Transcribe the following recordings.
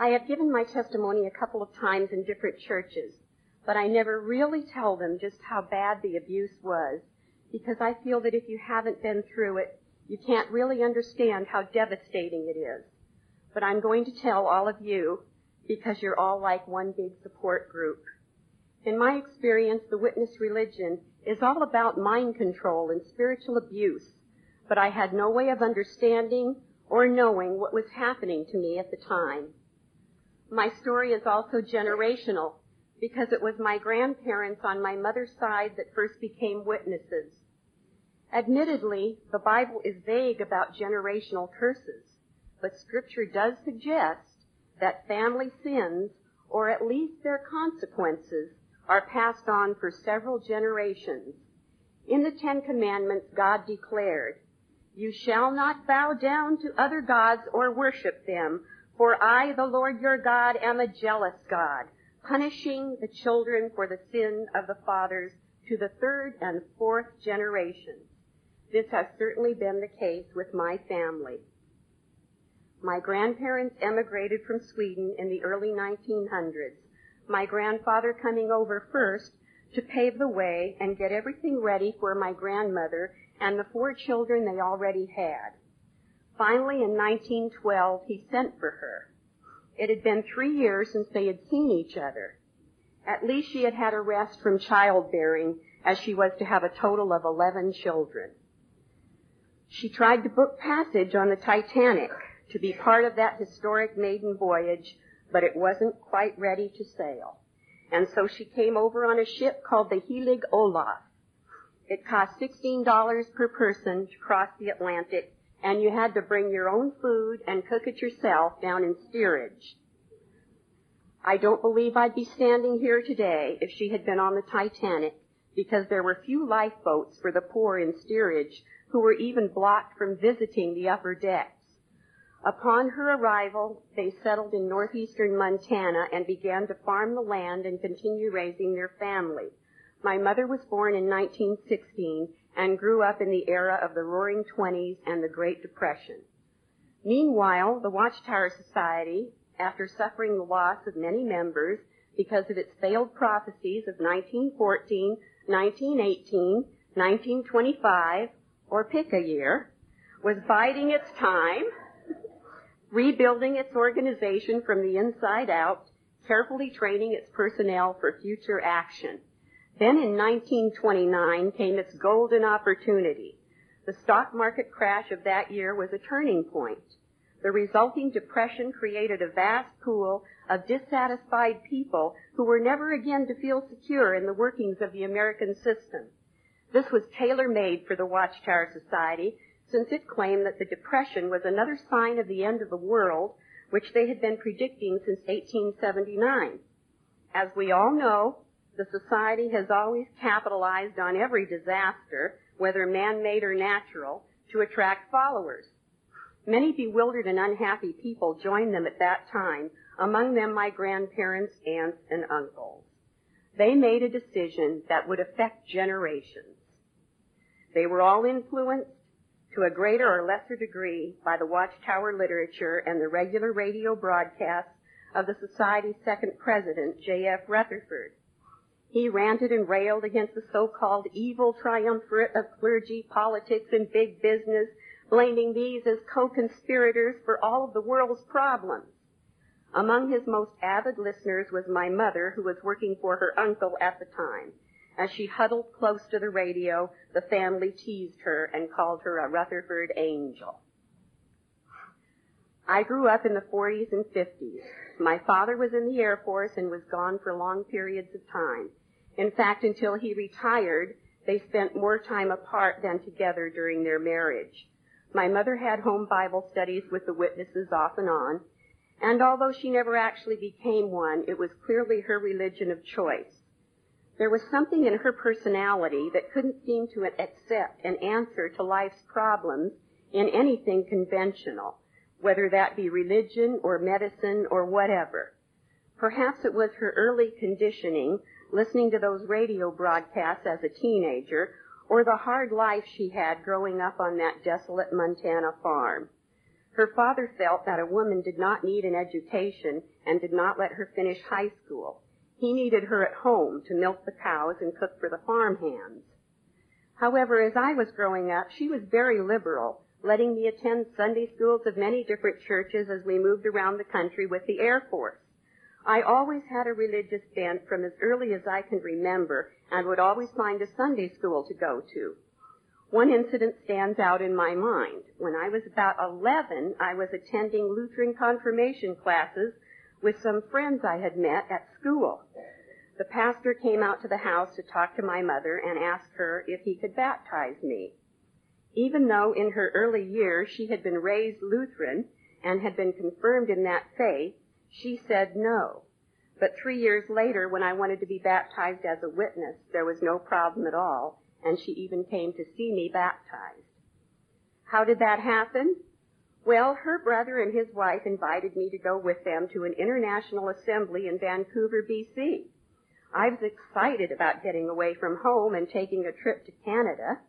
I have given my testimony a couple of times in different churches, but I never really tell them just how bad the abuse was, because I feel that if you haven't been through it, you can't really understand how devastating it is. But I'm going to tell all of you, because you're all like one big support group. In my experience, the witness religion is all about mind control and spiritual abuse, but I had no way of understanding or knowing what was happening to me at the time. My story is also generational, because it was my grandparents on my mother's side that first became witnesses. Admittedly, the Bible is vague about generational curses, but Scripture does suggest that family sins, or at least their consequences, are passed on for several generations. In the Ten Commandments, God declared, "You shall not bow down to other gods or worship them, for I, the Lord your God, am a jealous God, punishing the children for the sin of the fathers to the third and fourth generations." This has certainly been the case with my family. My grandparents emigrated from Sweden in the early 1900s, my grandfather coming over first to pave the way and get everything ready for my grandmother and the 4 children they already had. Finally, in 1912, he sent for her. It had been 3 years since they had seen each other. At least she had had a rest from childbearing, as she was to have a total of 11 children. She tried to book passage on the Titanic to be part of that historic maiden voyage, but it wasn't quite ready to sail. And so she came over on a ship called the Helig Olaf. It cost $16 per person to cross the Atlantic, and you had to bring your own food and cook it yourself down in steerage. I don't believe I'd be standing here today if she had been on the Titanic, because there were few lifeboats for the poor in steerage who were even blocked from visiting the upper decks. Upon her arrival, they settled in northeastern Montana and began to farm the land and continue raising their family. My mother was born in 1916 and grew up in the era of the Roaring Twenties and the Great Depression. Meanwhile, the Watchtower Society, after suffering the loss of many members because of its failed prophecies of 1914, 1918, 1925, or pick a year, was biding its time, rebuilding its organization from the inside out, carefully training its personnel for future action. Then in 1929 came its golden opportunity. The stock market crash of that year was a turning point. The resulting depression created a vast pool of dissatisfied people who were never again to feel secure in the workings of the American system. This was tailor-made for the Watchtower Society, since it claimed that the Depression was another sign of the end of the world, which they had been predicting since 1879. As we all know, the Society has always capitalized on every disaster, whether man-made or natural, to attract followers. Many bewildered and unhappy people joined them at that time, among them my grandparents, aunts, and uncles. They made a decision that would affect generations. They were all influenced, to a greater or lesser degree, by the Watchtower literature and the regular radio broadcasts of the Society's second president, J.F. Rutherford. He ranted and railed against the so-called evil triumvirate of clergy, politics, and big business, blaming these as co-conspirators for all of the world's problems. Among his most avid listeners was my mother, who was working for her uncle at the time. As she huddled close to the radio, the family teased her and called her a Rutherford angel. I grew up in the 40s and 50s. My father was in the Air Force and was gone for long periods of time. In fact, until he retired, they spent more time apart than together during their marriage. My mother had home Bible studies with the witnesses off and on, and although she never actually became one, it was clearly her religion of choice. There was something in her personality that couldn't seem to accept an answer to life's problems in anything conventional, whether that be religion or medicine or whatever. Perhaps it was her early conditioning, listening to those radio broadcasts as a teenager, or the hard life she had growing up on that desolate Montana farm. Her father felt that a woman did not need an education and did not let her finish high school. He needed her at home to milk the cows and cook for the farm hands. However, as I was growing up, she was very liberal, letting me attend Sunday schools of many different churches as we moved around the country with the Air Force. I always had a religious bent from as early as I can remember and would always find a Sunday school to go to. One incident stands out in my mind. When I was about 11, I was attending Lutheran confirmation classes with some friends I had met at school. The pastor came out to the house to talk to my mother and asked her if he could baptize me. Even though in her early years she had been raised Lutheran and had been confirmed in that faith, she said no. But 3 years later, when I wanted to be baptized as a witness, there was no problem at all, and she even came to see me baptized. How did that happen? Well, her brother and his wife invited me to go with them to an international assembly in Vancouver, BC. I was excited about getting away from home and taking a trip to Canada.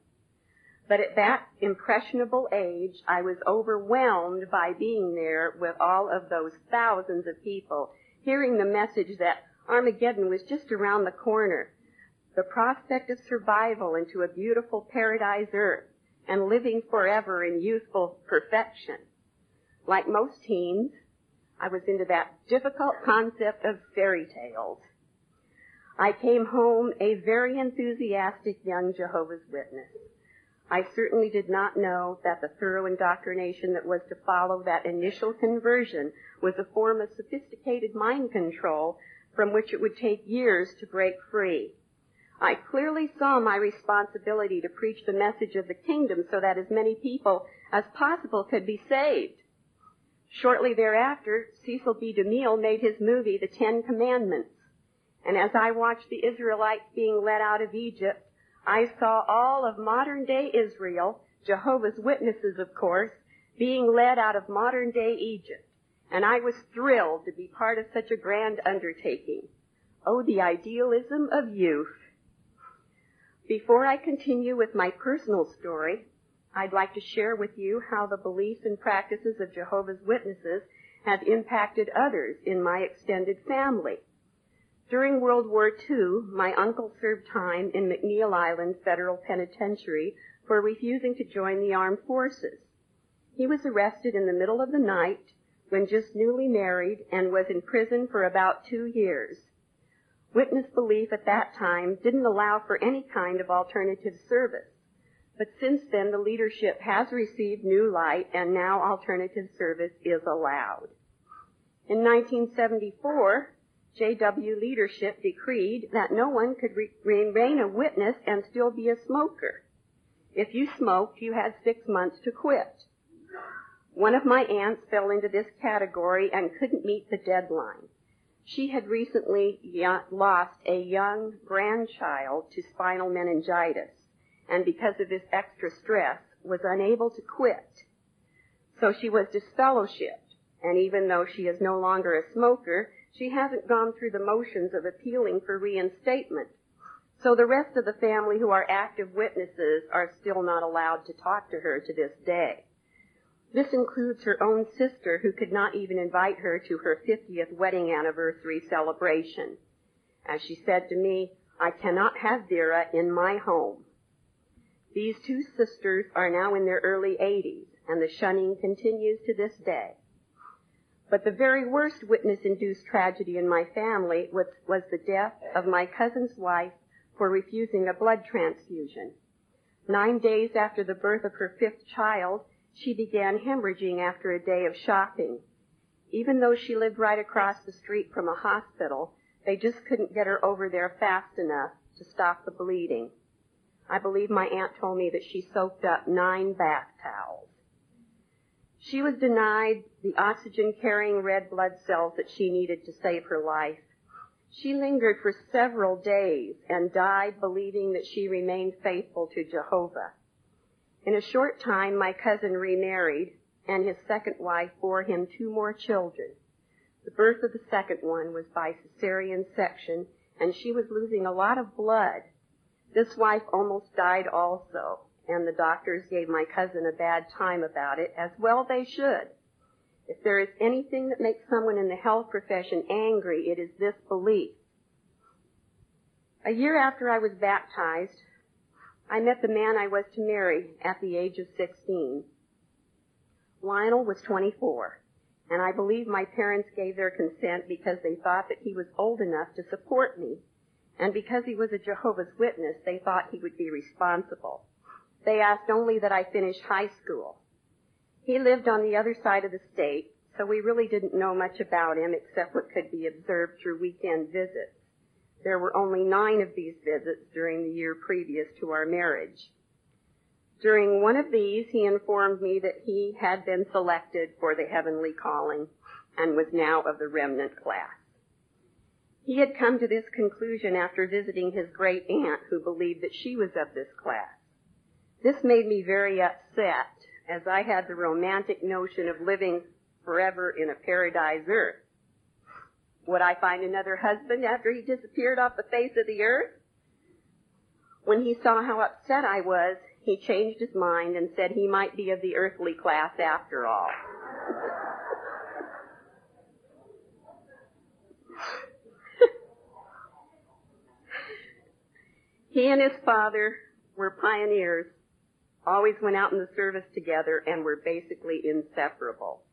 But at that impressionable age, I was overwhelmed by being there with all of those thousands of people, hearing the message that Armageddon was just around the corner, the prospect of survival into a beautiful paradise earth, and living forever in youthful perfection. Like most teens, I was into that difficult concept of fairy tales. I came home a very enthusiastic young Jehovah's Witness. I certainly did not know that the thorough indoctrination that was to follow that initial conversion was a form of sophisticated mind control from which it would take years to break free. I clearly saw my responsibility to preach the message of the kingdom so that as many people as possible could be saved. Shortly thereafter, Cecil B. DeMille made his movie, The 10 Commandments. And as I watched the Israelites being led out of Egypt, I saw all of modern-day Israel, Jehovah's Witnesses, of course, being led out of modern-day Egypt. And I was thrilled to be part of such a grand undertaking. Oh, the idealism of youth. Before I continue with my personal story, I'd like to share with you how the beliefs and practices of Jehovah's Witnesses have impacted others in my extended family. During World War II, my uncle served time in McNeil Island Federal Penitentiary for refusing to join the armed forces. He was arrested in the middle of the night when just newly married and was in prison for about 2 years. Witness belief at that time didn't allow for any kind of alternative service. But since then, the leadership has received new light, and now alternative service is allowed. In 1974, JW leadership decreed that no one could remain a witness and still be a smoker. If you smoked, you had 6 months to quit. One of my aunts fell into this category and couldn't meet the deadline. She had recently lost a young grandchild to spinal meningitis, and because of this extra stress, was unable to quit. So she was disfellowshipped, and even though she is no longer a smoker, she hasn't gone through the motions of appealing for reinstatement. So the rest of the family who are active witnesses are still not allowed to talk to her to this day. This includes her own sister, who could not even invite her to her 50th wedding anniversary celebration. As she said to me, "I cannot have Vera in my home." These 2 sisters are now in their early 80s, and the shunning continues to this day. But the very worst witness-induced tragedy in my family was the death of my cousin's wife for refusing a blood transfusion. 9 days after the birth of her 5th child, she began hemorrhaging after a day of shopping. Even though she lived right across the street from a hospital, they just couldn't get her over there fast enough to stop the bleeding. I believe my aunt told me that she soaked up 9 bath towels. She was denied the oxygen-carrying red blood cells that she needed to save her life. She lingered for several days and died believing that she remained faithful to Jehovah. In a short time, my cousin remarried, and his second wife bore him 2 more children. The birth of the second one was by cesarean section, and she was losing a lot of blood. This wife almost died also, and the doctors gave my cousin a bad time about it, as well they should. If there is anything that makes someone in the health profession angry, it is this belief. A year after I was baptized, I met the man I was to marry at the age of 16. Lionel was 24, and I believe my parents gave their consent because they thought that he was old enough to support me, and because he was a Jehovah's Witness, they thought he would be responsible. They asked only that I finish high school. He lived on the other side of the state, so we really didn't know much about him except what could be observed through weekend visits. There were only 9 of these visits during the year previous to our marriage. During one of these, he informed me that he had been selected for the heavenly calling and was now of the remnant class. He had come to this conclusion after visiting his great aunt, who believed that she was of this class. This made me very upset, as I had the romantic notion of living forever in a paradise earth. Would I find another husband after he disappeared off the face of the earth? When he saw how upset I was, he changed his mind and said he might be of the earthly class after all. He and his father were pioneers, always went out in the service together, and were basically inseparable.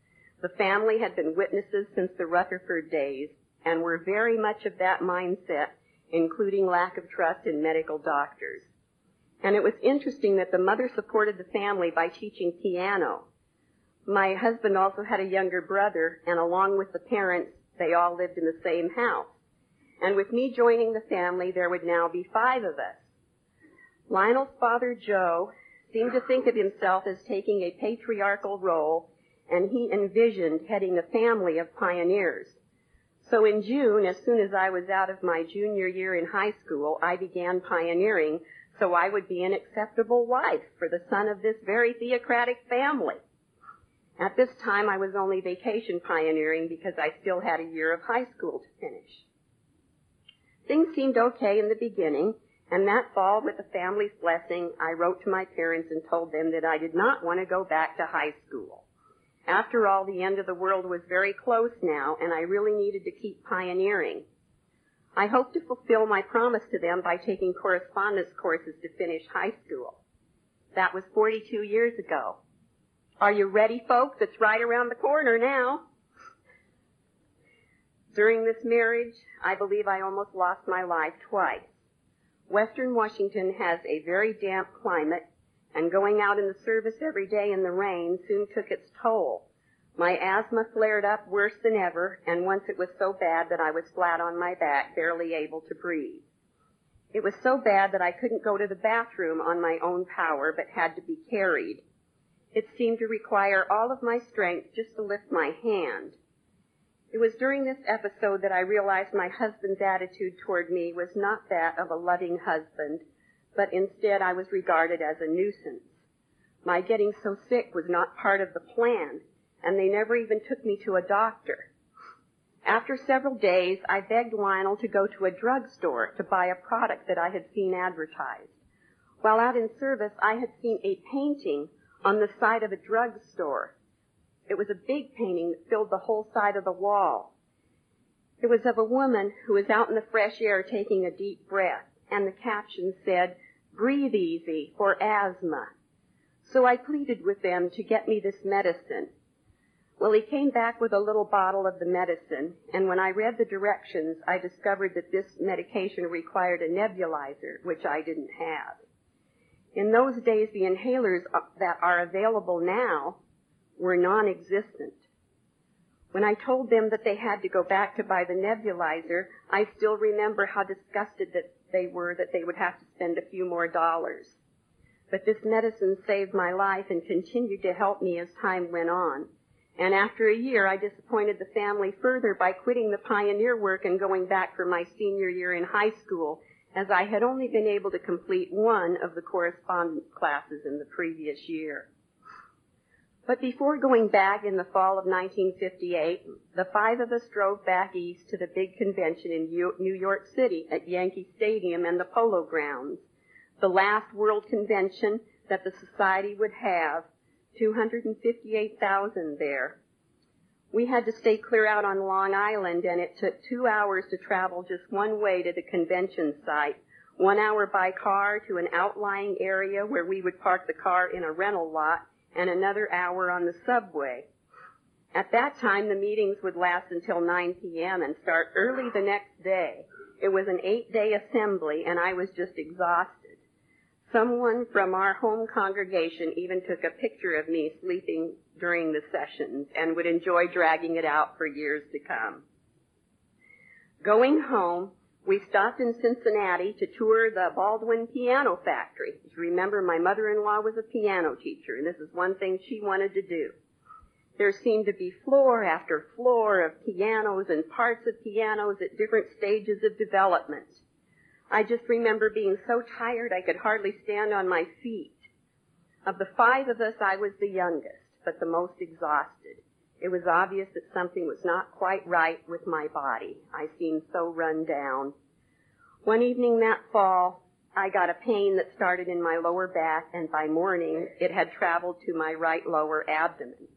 The family had been witnesses since the Rutherford days and were very much of that mindset, including lack of trust in medical doctors. And it was interesting that the mother supported the family by teaching piano. My husband also had a younger brother, and along with the parents, they all lived in the same house. And with me joining the family, there would now be 5 of us. Lionel's father, Joe, seemed to think of himself as taking a patriarchal role, and he envisioned heading a family of pioneers. So in June, as soon as I was out of my junior year in high school, I began pioneering so I would be an acceptable wife for the son of this very theocratic family. At this time, I was only vacation pioneering because I still had a year of high school to finish. Things seemed okay in the beginning, and that fall, with the family's blessing, I wrote to my parents and told them that I did not want to go back to high school. After all, the end of the world was very close now, and I really needed to keep pioneering. I hoped to fulfill my promise to them by taking correspondence courses to finish high school. That was 42 years ago. Are you ready, folks? It's right around the corner now. During this marriage, I believe I almost lost my life twice. Western Washington has a very damp climate, and going out in the service every day in the rain soon took its toll. My asthma flared up worse than ever, and once it was so bad that I was flat on my back, barely able to breathe. It was so bad that I couldn't go to the bathroom on my own power, but had to be carried. It seemed to require all of my strength just to lift my hand. It was during this episode that I realized my husband's attitude toward me was not that of a loving husband, but instead I was regarded as a nuisance. My getting so sick was not part of the plan, and they never even took me to a doctor. After several days, I begged Lionel to go to a drugstore to buy a product that I had seen advertised. While out in service, I had seen a painting on the side of a drugstore. It was a big painting that filled the whole side of the wall. It was of a woman who was out in the fresh air taking a deep breath, and the caption said, "Breathe easy for asthma." So I pleaded with them to get me this medicine. Well, he came back with a little bottle of the medicine, and when I read the directions, I discovered that this medication required a nebulizer, which I didn't have. In those days, the inhalers that are available now were non-existent. When I told them that they had to go back to buy the nebulizer, I still remember how disgusted that they were that they would have to spend a few more dollars. But this medicine saved my life and continued to help me as time went on. And after a year, I disappointed the family further by quitting the pioneer work and going back for my senior year in high school, as I had only been able to complete one of the correspondence classes in the previous year. But before going back in the fall of 1958, the 5 of us drove back east to the big convention in New York City at Yankee Stadium and the Polo Grounds, the last world convention that the society would have, 258,000 there. We had to stay clear out on Long Island, and it took 2 hours to travel just one way to the convention site, 1 hour by car to an outlying area where we would park the car in a rental lot, and another hour on the subway. At that time, the meetings would last until 9 p.m. and start early the next day. It was an 8-day assembly, and I was just exhausted. Someone from our home congregation even took a picture of me sleeping during the sessions and would enjoy dragging it out for years to come. Going home, we stopped in Cincinnati to tour the Baldwin Piano Factory. If you remember, my mother-in-law was a piano teacher, and this is one thing she wanted to do. There seemed to be floor after floor of pianos and parts of pianos at different stages of development. I just remember being so tired I could hardly stand on my feet. Of the 5 of us, I was the youngest, but the most exhausted. It was obvious that something was not quite right with my body. I seemed so run down. One evening that fall, I got a pain that started in my lower back, and by morning, it had traveled to my right lower abdomen.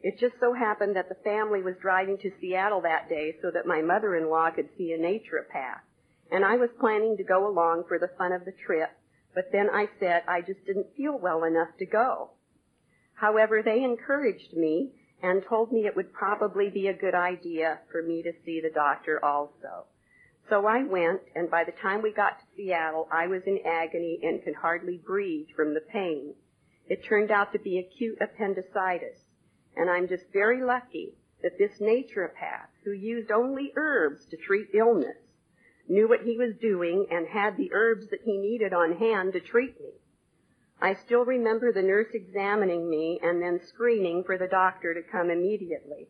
It just so happened that the family was driving to Seattle that day so that my mother-in-law could see a naturopath. And I was planning to go along for the fun of the trip, but then I said I just didn't feel well enough to go. However, they encouraged me and told me it would probably be a good idea for me to see the doctor also. So I went, and by the time we got to Seattle, I was in agony and could hardly breathe from the pain. It turned out to be acute appendicitis, and I'm just very lucky that this naturopath, who used only herbs to treat illness, knew what he was doing and had the herbs that he needed on hand to treat me. I still remember the nurse examining me and then screaming for the doctor to come immediately.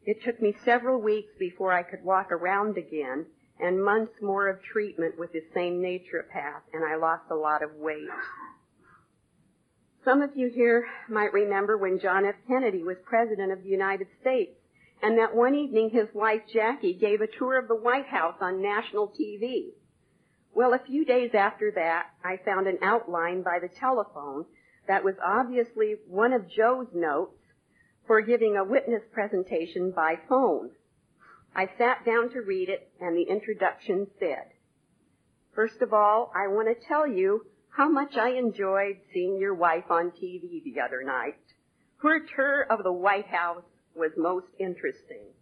It took me several weeks before I could walk around again, and months more of treatment with the same naturopath, and I lost a lot of weight. Some of you here might remember when John F. Kennedy was President of the United States, and that one evening his wife Jackie gave a tour of the White House on national TV. Well, a few days after that, I found an outline by the telephone that was obviously one of Joe's notes for giving a witness presentation by phone. I sat down to read it, and the introduction said, "First of all, I want to tell you how much I enjoyed seeing your wife on TV the other night. Her tour of the White House was most interesting."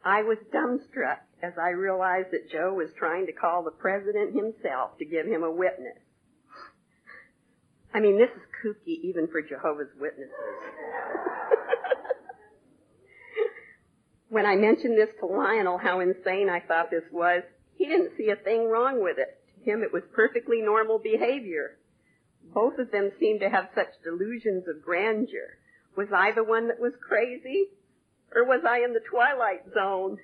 I was dumbstruck as I realized that Joe was trying to call the president himself to give him a witness. I mean, this is kooky even for Jehovah's Witnesses. When I mentioned this to Lionel, how insane I thought this was, he didn't see a thing wrong with it. To him, it was perfectly normal behavior. Both of them seemed to have such delusions of grandeur. Was I the one that was crazy? Or was I in the twilight zone?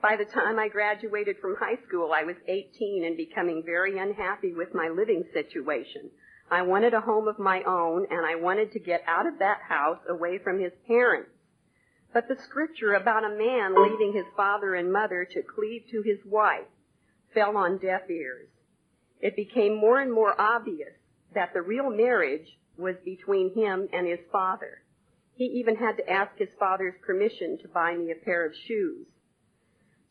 By the time I graduated from high school, I was 18 and becoming very unhappy with my living situation. I wanted a home of my own, and I wanted to get out of that house away from his parents. But the scripture about a man leaving his father and mother to cleave to his wife fell on deaf ears. It became more and more obvious that the real marriage was between him and his father. He even had to ask his father's permission to buy me a pair of shoes.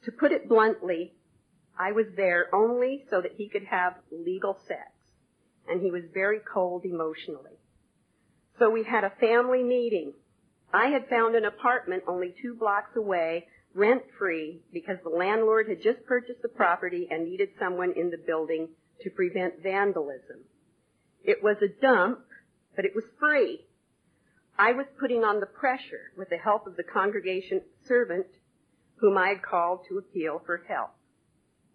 To put it bluntly, I was there only so that he could have legal sex, and he was very cold emotionally. So we had a family meeting. I had found an apartment only 2 blocks away, rent-free, because the landlord had just purchased the property and needed someone in the building to prevent vandalism. It was a dump, but it was free. I was putting on the pressure with the help of the congregation servant whom I had called to appeal for help.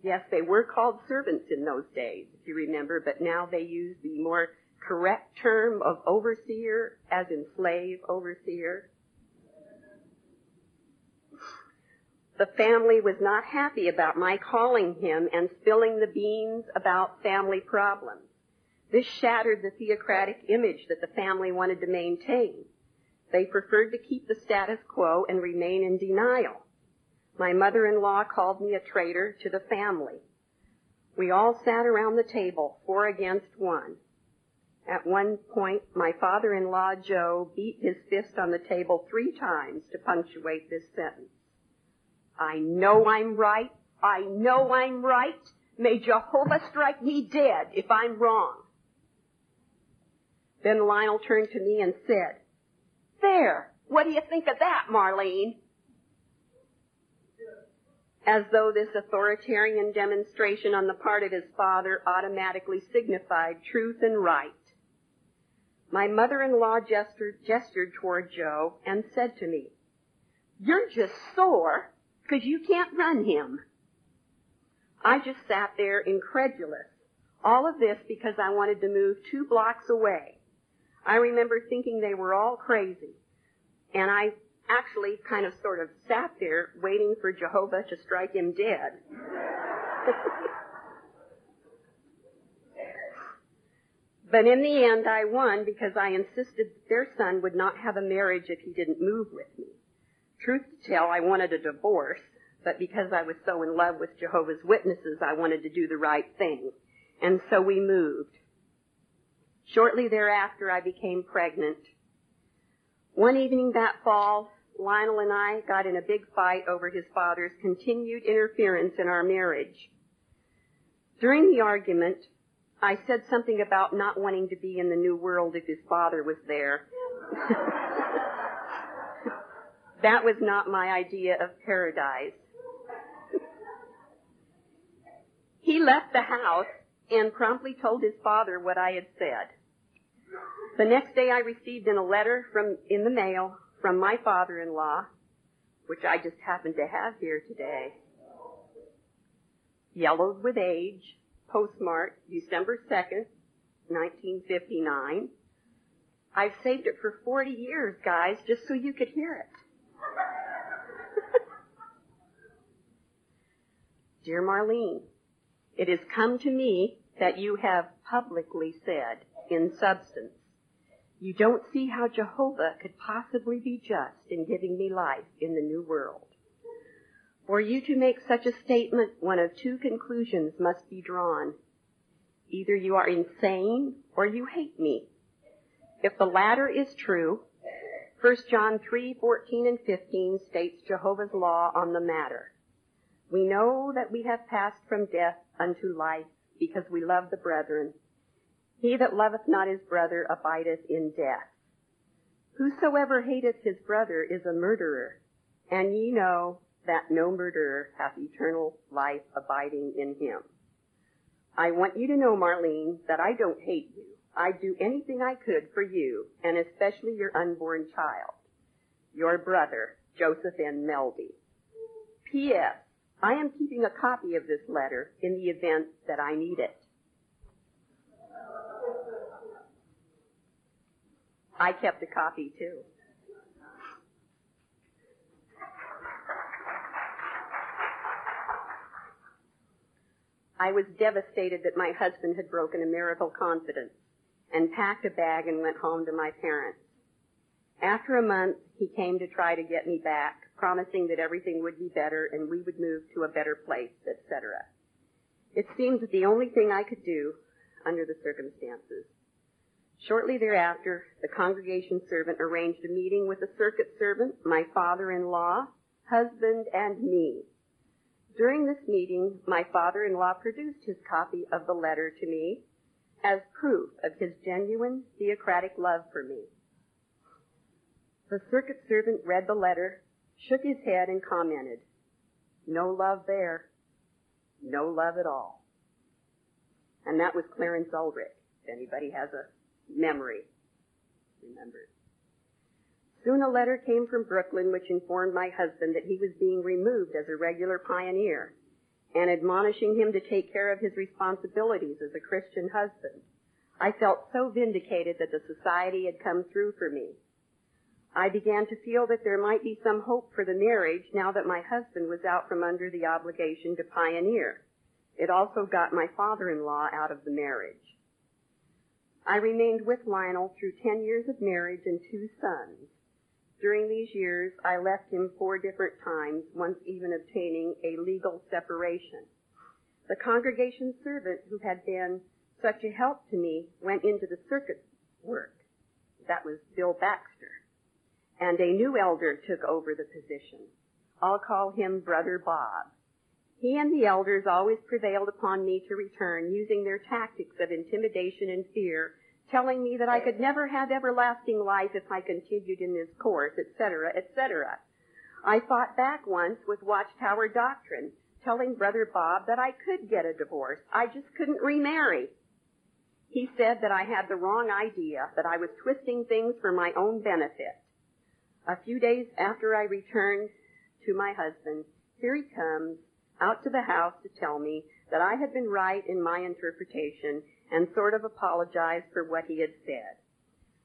Yes, they were called servants in those days, if you remember, but now they use the more correct term of overseer, as in slave overseer. The family was not happy about my calling him and spilling the beans about family problems. This shattered the theocratic image that the family wanted to maintain. They preferred to keep the status quo and remain in denial. My mother-in-law called me a traitor to the family. We all sat around the table, 4 against 1. At one point, my father-in-law, Joe, beat his fist on the table 3 times to punctuate this sentence. I know I'm right. I know I'm right. May Jehovah strike me dead if I'm wrong. Then Lionel turned to me and said, There, what do you think of that, Marlene? As though this authoritarian demonstration on the part of his father automatically signified truth and right. My mother-in-law gestured toward Joe and said to me, You're just sore because you can't run him. I just sat there incredulous. All of this because I wanted to move 2 blocks away. I remember thinking they were all crazy. And I actually kind of sort of sat there waiting for Jehovah to strike him dead. But in the end, I won because I insisted that their son would not have a marriage if he didn't move with me. Truth to tell, I wanted a divorce, but because I was so in love with Jehovah's Witnesses, I wanted to do the right thing. And so we moved. Shortly thereafter, I became pregnant. One evening that fall, Lionel and I got in a big fight over his father's continued interference in our marriage. During the argument, I said something about not wanting to be in the new world if his father was there. That was not my idea of paradise. He left the house and promptly told his father what I had said. The next day I received in a letter in the mail from my father-in-law, which I just happen to have here today, yellowed with age, postmarked December 2nd, 1959. I've saved it for 40 years, guys, just so you could hear it. Dear Marlene, it has come to me that you have publicly said, in substance, you don't see how Jehovah could possibly be just in giving me life in the new world. For you to make such a statement, one of 2 conclusions must be drawn. Either you are insane or you hate me. If the latter is true, 1 John 3:14 and 15 states Jehovah's law on the matter. We know that we have passed from death unto life because we love the brethren. He that loveth not his brother abideth in death. Whosoever hateth his brother is a murderer, and ye know that no murderer hath eternal life abiding in him. I want you to know, Marlene, that I don't hate you. I'd do anything I could for you, and especially your unborn child. Your brother, Joseph N. Melby. P.S. I am keeping a copy of this letter in the event that I need it. I kept a copy, too. I was devastated that my husband had broken a marital confidence and packed a bag and went home to my parents. After a month, he came to try to get me back, promising that everything would be better and we would move to a better place, etc. It seemed that the only thing I could do under the circumstances. Shortly thereafter, the congregation servant arranged a meeting with the circuit servant, my father-in-law, husband, and me. During this meeting, my father-in-law produced his copy of the letter to me as proof of his genuine theocratic love for me. The circuit servant read the letter, shook his head, and commented, "No love there. No love at all." And that was Clarence Ulrich, if anybody has a memory. Remember. Soon a letter came from Brooklyn which informed my husband that he was being removed as a regular pioneer and admonishing him to take care of his responsibilities as a Christian husband. I felt so vindicated that the society had come through for me. I began to feel that there might be some hope for the marriage now that my husband was out from under the obligation to pioneer. It also got my father-in-law out of the marriage. I remained with Lionel through 10 years of marriage and 2 sons. During these years, I left him 4 different times, once even obtaining a legal separation. The congregation servant, who had been such a help to me went into the circuit work. That was Bill Baxter. And a new elder took over the position. I'll call him Brother Bob. He and the elders always prevailed upon me to return, using their tactics of intimidation and fear, telling me that I could never have everlasting life if I continued in this course, etc., etc. I fought back once with Watchtower doctrine, telling Brother Bob that I could get a divorce. I just couldn't remarry. He said that I had the wrong idea, that I was twisting things for my own benefit. A few days after I returned to my husband, here he comes out to the house to tell me that I had been right in my interpretation and sort of apologized for what he had said.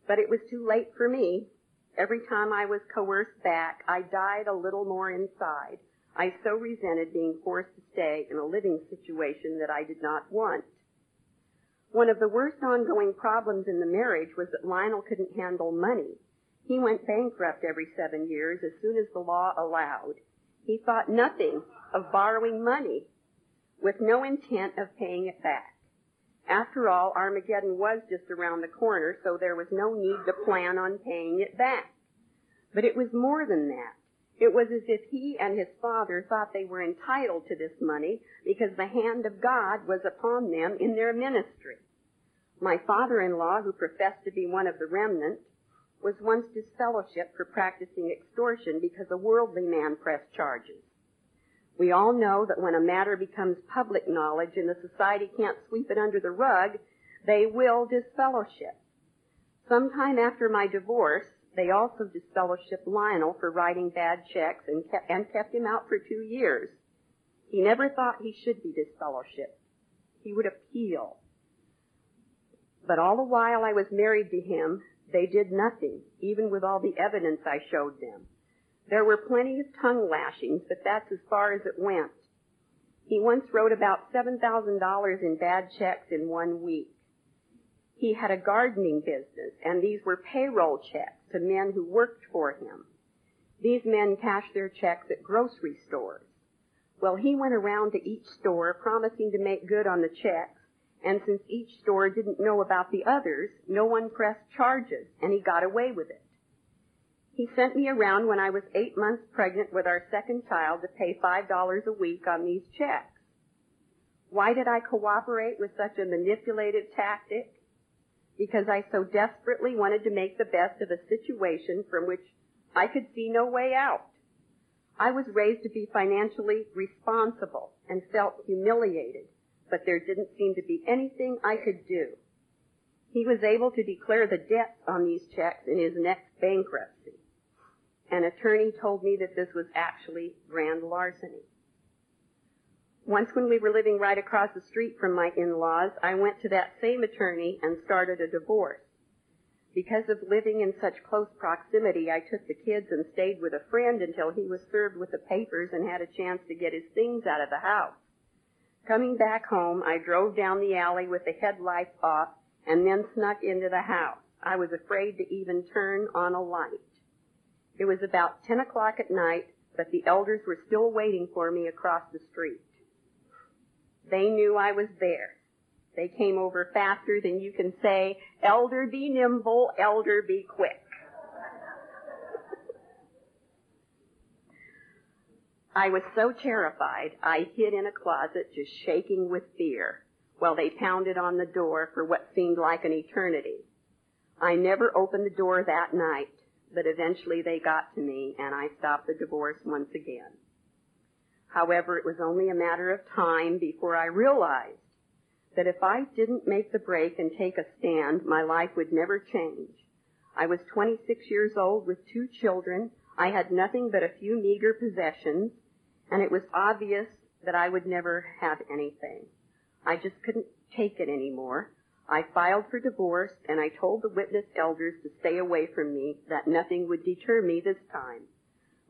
But it was too late for me. Every time I was coerced back, I died a little more inside. I so resented being forced to stay in a living situation that I did not want. One of the worst ongoing problems in the marriage was that Lionel couldn't handle money. He went bankrupt every 7 years as soon as the law allowed. He thought nothing of borrowing money with no intent of paying it back. After all, Armageddon was just around the corner, so there was no need to plan on paying it back. But it was more than that. It was as if he and his father thought they were entitled to this money because the hand of God was upon them in their ministry. My father-in-law, who professed to be one of the remnant, was once disfellowshipped for practicing extortion because a worldly man pressed charges. We all know that when a matter becomes public knowledge and the society can't sweep it under the rug, they will disfellowship. Sometime after my divorce, they also disfellowshipped Lionel for writing bad checks and kept him out for 2 years. He never thought he should be disfellowshipped. He would appeal. But all the while I was married to him, they did nothing, even with all the evidence I showed them. There were plenty of tongue lashings, but that's as far as it went. He once wrote about $7,000 in bad checks in 1 week. He had a gardening business, and these were payroll checks to men who worked for him. These men cashed their checks at grocery stores. Well, he went around to each store promising to make good on the checks, and since each store didn't know about the others, no one pressed charges, and he got away with it. He sent me around when I was 8 months pregnant with our second child to pay $5 a week on these checks. Why did I cooperate with such a manipulative tactic? Because I so desperately wanted to make the best of a situation from which I could see no way out. I was raised to be financially responsible and felt humiliated, but there didn't seem to be anything I could do. He was able to declare the debts on these checks in his next bankruptcy. An attorney told me that this was actually grand larceny. Once when we were living right across the street from my in-laws, I went to that same attorney and started a divorce. Because of living in such close proximity, I took the kids and stayed with a friend until he was served with the papers and had a chance to get his things out of the house. Coming back home, I drove down the alley with the headlights off and then snuck into the house. I was afraid to even turn on a light. It was about 10 o'clock at night, but the elders were still waiting for me across the street. They knew I was there. They came over faster than you can say, "Elder, be nimble, elder, be quick." I was so terrified, I hid in a closet, just shaking with fear, while they pounded on the door for what seemed like an eternity. I never opened the door that night, but eventually they got to me, and I stopped the divorce once again. However, it was only a matter of time before I realized that if I didn't make the break and take a stand, my life would never change. I was 26 years old with 2 children. I had nothing but a few meager possessions, and it was obvious that I would never have anything. I just couldn't take it anymore. I filed for divorce, and I told the witness elders to stay away from me, that nothing would deter me this time.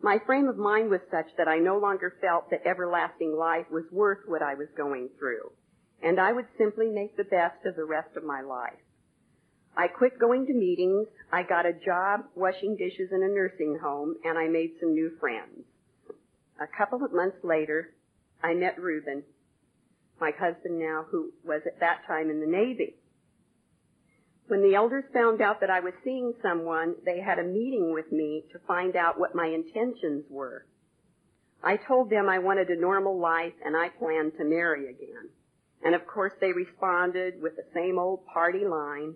My frame of mind was such that I no longer felt that everlasting life was worth what I was going through, and I would simply make the best of the rest of my life. I quit going to meetings, I got a job washing dishes in a nursing home, and I made some new friends. A couple of months later, I met Reuben. my husband now, who was at that time in the Navy. When the elders found out that I was seeing someone, they had a meeting with me to find out what my intentions were. I told them I wanted a normal life and I planned to marry again. And of course they responded with the same old party line.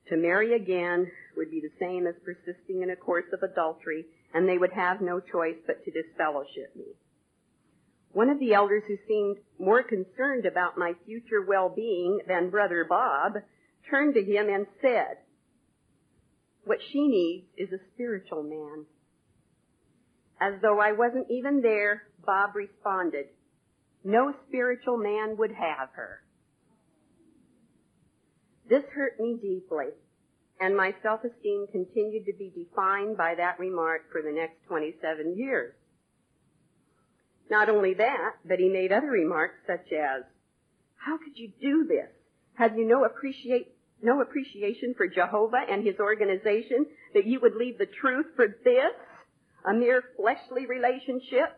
To marry again would be the same as persisting in a course of adultery, and they would have no choice but to disfellowship me. One of the elders, who seemed more concerned about my future well-being than Brother Bob, turned to him and said, "What she needs is a spiritual man." As though I wasn't even there, Bob responded, "No spiritual man would have her." This hurt me deeply, and my self-esteem continued to be defined by that remark for the next 27 years. Not only that, but he made other remarks such as, "How could you do this? Have you no appreciation for Jehovah and his organization, that you would leave the truth for this, a mere fleshly relationship?"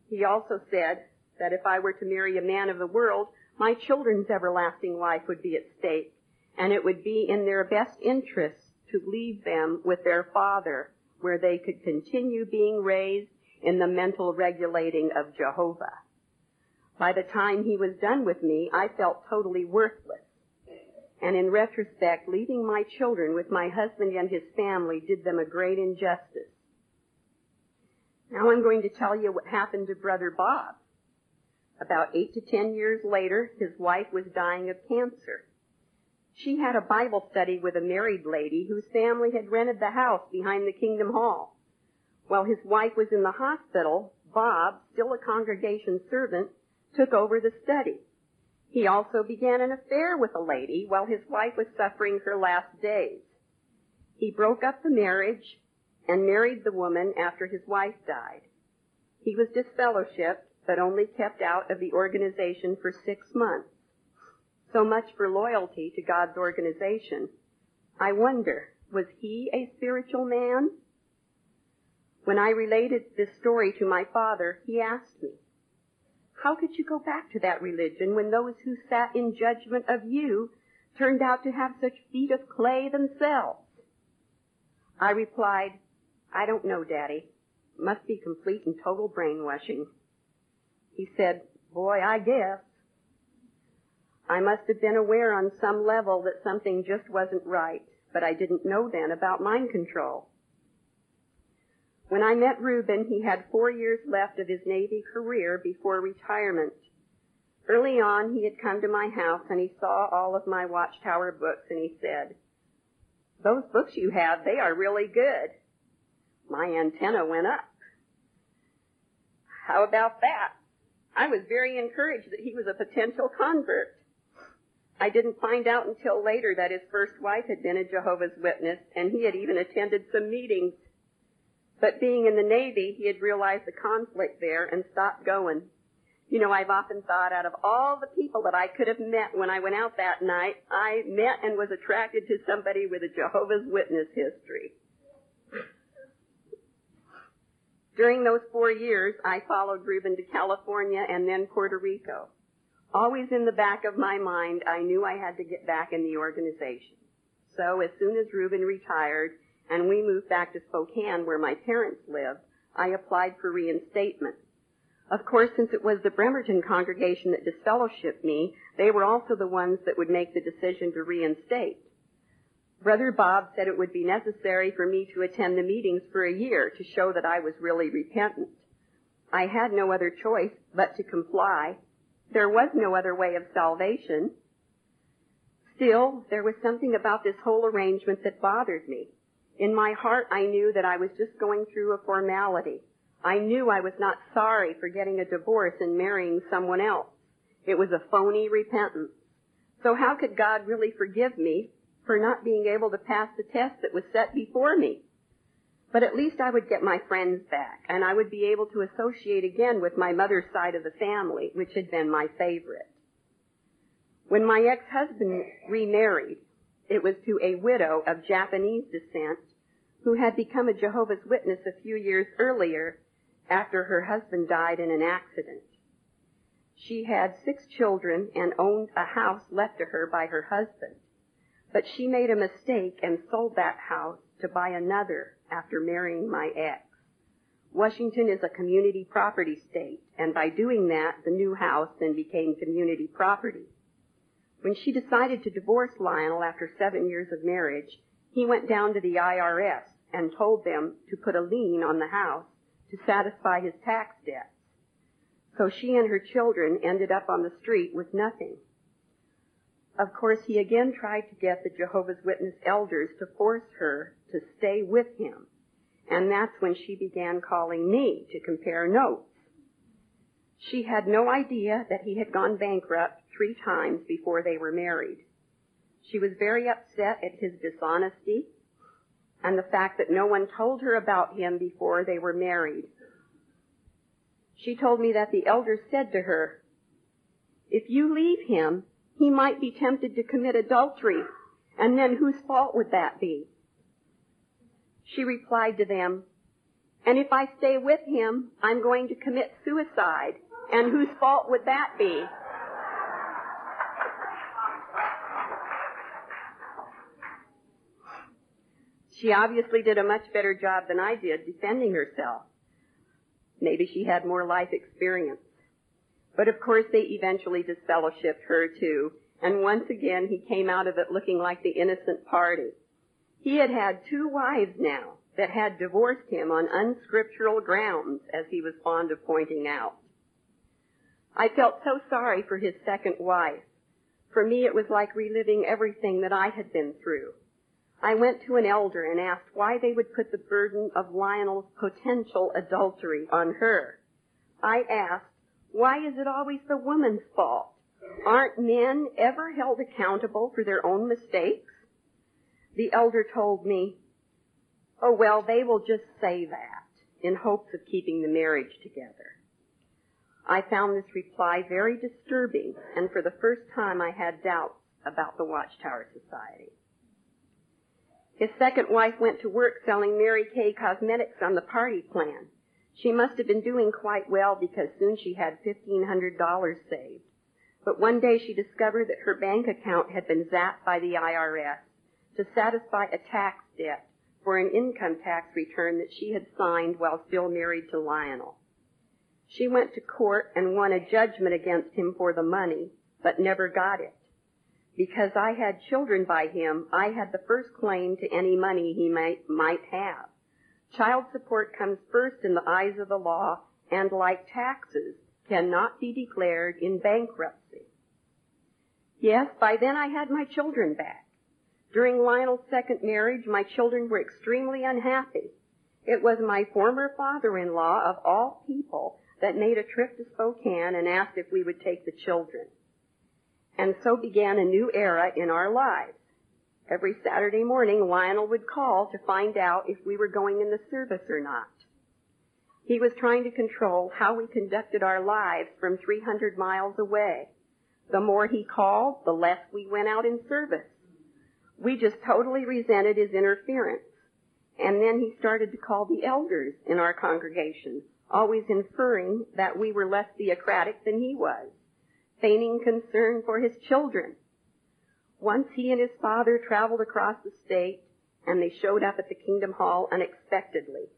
He also said that if I were to marry a man of the world, my children's everlasting life would be at stake, and it would be in their best interest to leave them with their father, where they could continue being raised in the mental regulating of Jehovah. By the time he was done with me, I felt totally worthless. And in retrospect, leaving my children with my husband and his family did them a great injustice. Now I'm going to tell you what happened to Brother Bob. About 8 to 10 years later, his wife was dying of cancer. She had a Bible study with a married lady whose family had rented the house behind the Kingdom Hall. While his wife was in the hospital, Bob, still a congregation servant, took over the study. He also began an affair with a lady while his wife was suffering her last days. He broke up the marriage and married the woman after his wife died. He was disfellowshipped, but only kept out of the organization for 6 months. So much for loyalty to God's organization. I wonder, was he a spiritual man? When I related this story to my father, he asked me, "How could you go back to that religion when those who sat in judgment of you turned out to have such feet of clay themselves?" I replied, "I don't know, Daddy. Must be complete and total brainwashing." He said, "Boy, I guess." I must have been aware on some level that something just wasn't right, but I didn't know then about mind control. When I met Reuben, he had 4 years left of his Navy career before retirement. Early on, he had come to my house and he saw all of my Watchtower books and he said, "Those books you have, they are really good." My antenna went up. How about that? I was very encouraged that he was a potential convert. I didn't find out until later that his first wife had been a Jehovah's Witness and he had even attended some meetings. But being in the Navy, he had realized the conflict there and stopped going. You know, I've often thought out of all the people that I could have met when I went out that night, I met and was attracted to somebody with a Jehovah's Witness history. During those 4 years, I followed Reuben to California and then Puerto Rico. Always in the back of my mind, I knew I had to get back in the organization. So as soon as Reuben retired and we moved back to Spokane where my parents lived, I applied for reinstatement. Of course, since it was the Bremerton congregation that disfellowshipped me, they were also the ones that would make the decision to reinstate. Brother Bob said it would be necessary for me to attend the meetings for a year to show that I was really repentant. I had no other choice but to comply. There was no other way of salvation. Still, there was something about this whole arrangement that bothered me. In my heart, I knew that I was just going through a formality. I knew I was not sorry for getting a divorce and marrying someone else. It was a phony repentance. So how could God really forgive me for not being able to pass the test that was set before me? But at least I would get my friends back, and I would be able to associate again with my mother's side of the family, which had been my favorite. When my ex-husband remarried, it was to a widow of Japanese descent who had become a Jehovah's Witness a few years earlier after her husband died in an accident. She had 6 children and owned a house left to her by her husband. But she made a mistake and sold that house to buy another after marrying my ex. Washington is a community property state, and by doing that, the new house then became community property. When she decided to divorce Lionel after 7 years of marriage, he went down to the IRS and told them to put a lien on the house to satisfy his tax debts. So she and her children ended up on the street with nothing. Of course, he again tried to get the Jehovah's Witness elders to force her to stay with him. And that's when she began calling me to compare notes. She had no idea that he had gone bankrupt 3 times before they were married. She was very upset at his dishonesty and the fact that no one told her about him before they were married. She told me that the elders said to her, "If you leave him, he might be tempted to commit adultery, and then whose fault would that be?" She replied to them, "And if I stay with him, I'm going to commit suicide, and whose fault would that be?" She obviously did a much better job than I did defending herself. Maybe she had more life experience. But of course they eventually disfellowshipped her too, and once again he came out of it looking like the innocent party. He had had 2 wives now that had divorced him on unscriptural grounds, as he was fond of pointing out. I felt so sorry for his second wife. For me, it was like reliving everything that I had been through. I went to an elder and asked why they would put the burden of Lionel's potential adultery on her. I asked, why is it always the woman's fault? Aren't men ever held accountable for their own mistakes? The elder told me, "Oh, well, they will just say that in hopes of keeping the marriage together." I found this reply very disturbing, and for the first time I had doubts about the Watchtower Society. His second wife went to work selling Mary Kay cosmetics on the party plan. She must have been doing quite well because soon she had $1,500 saved. But one day she discovered that her bank account had been zapped by the IRS to satisfy a tax debt for an income tax return that she had signed while still married to Lionel. She went to court and won a judgment against him for the money, but never got it. Because I had children by him, I had the first claim to any money he might have. Child support comes first in the eyes of the law, and like taxes, cannot be declared in bankruptcy. Yes, by then I had my children back. During Lionel's second marriage, my children were extremely unhappy. It was my former father-in-law, of all people, that made a trip to Spokane and asked if we would take the children. And so began a new era in our lives. Every Saturday morning, Lionel would call to find out if we were going in the service or not. He was trying to control how we conducted our lives from 300 miles away. The more he called, the less we went out in service. We just totally resented his interference. And then he started to call the elders in our congregation, always inferring that we were less theocratic than he was, feigning concern for his children. Once he and his father traveled across the state, and they showed up at the Kingdom Hall unexpectedly.